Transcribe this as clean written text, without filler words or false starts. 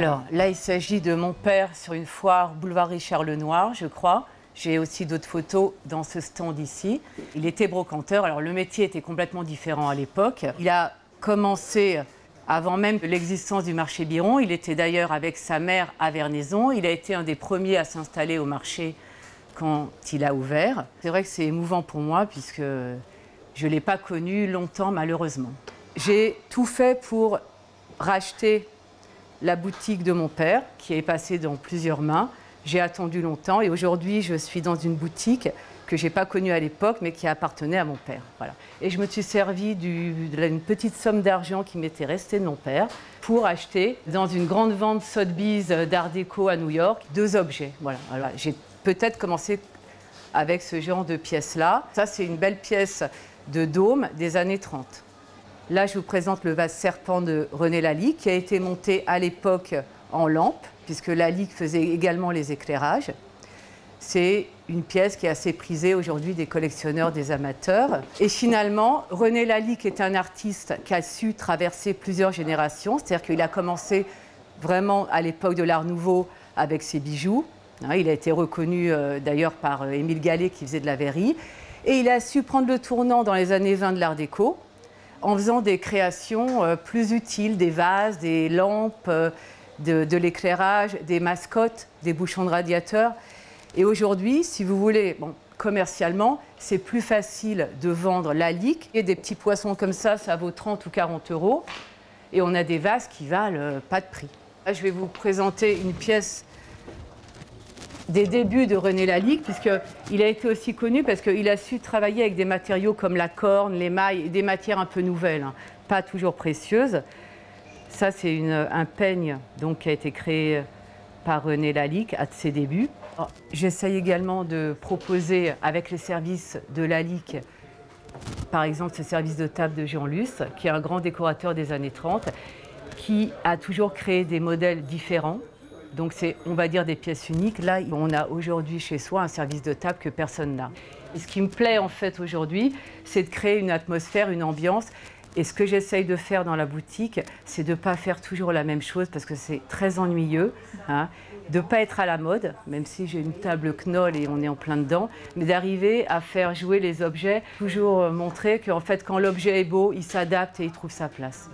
Alors là, il s'agit de mon père sur une foire boulevard Richard Lenoir, je crois. J'ai aussi d'autres photos dans ce stand ici. Il était brocanteur. Alors le métier était complètement différent à l'époque. Il a commencé avant même l'existence du marché Biron. Il était d'ailleurs avec sa mère à Vernaison. Il a été un des premiers à s'installer au marché quand il a ouvert. C'est vrai que c'est émouvant pour moi puisque je ne l'ai pas connu longtemps malheureusement. J'ai tout fait pour racheter la boutique de mon père qui est passée dans plusieurs mains. J'ai attendu longtemps et aujourd'hui je suis dans une boutique que je n'ai pas connue à l'époque mais qui appartenait à mon père. Voilà. Et je me suis servi d'une petite somme d'argent qui m'était restée de mon père pour acheter dans une grande vente Sotheby's d'art déco à New York 2 objets. Voilà. Alors, j'ai peut-être commencé avec ce genre de pièces-là. Ça c'est une belle pièce de dôme des années 30. Là, je vous présente le vase serpent de René Lalique, qui a été monté à l'époque en lampe, puisque Lalique faisait également les éclairages. C'est une pièce qui est assez prisée aujourd'hui des collectionneurs, des amateurs. Et finalement, René Lalique est un artiste qui a su traverser plusieurs générations, c'est-à-dire qu'il a commencé vraiment à l'époque de l'Art Nouveau avec ses bijoux. Il a été reconnu d'ailleurs par Émile Gallet qui faisait de la verrerie. Et il a su prendre le tournant dans les années 20 de l'Art déco, en faisant des créations plus utiles, des vases, des lampes, de l'éclairage, des mascottes, des bouchons de radiateurs. Et aujourd'hui, si vous voulez, bon, commercialement, c'est plus facile de vendre Lalique. Et des petits poissons comme ça vaut 30 ou 40 euros. Et on a des vases qui valent pas de prix. Là, je vais vous présenter une pièce des débuts de René Lalique, puisqu'il a été aussi connu parce qu'il a su travailler avec des matériaux comme la corne, l'émail, des matières un peu nouvelles, hein, pas toujours précieuses. Ça, c'est un peigne donc, qui a été créé par René Lalique à ses débuts. J'essaye également de proposer avec les services de Lalique, par exemple ce service de table de Jean Luce, qui est un grand décorateur des années 30, qui a toujours créé des modèles différents. Donc c'est, on va dire, des pièces uniques. Là, on a aujourd'hui chez soi un service de table que personne n'a. Et ce qui me plaît en fait aujourd'hui, c'est de créer une atmosphère, une ambiance. Et ce que j'essaye de faire dans la boutique, c'est de ne pas faire toujours la même chose parce que c'est très ennuyeux, hein, de ne pas être à la mode, même si j'ai une table Knoll et on est en plein dedans, mais d'arriver à faire jouer les objets, toujours montrer qu'en fait, quand l'objet est beau, il s'adapte et il trouve sa place.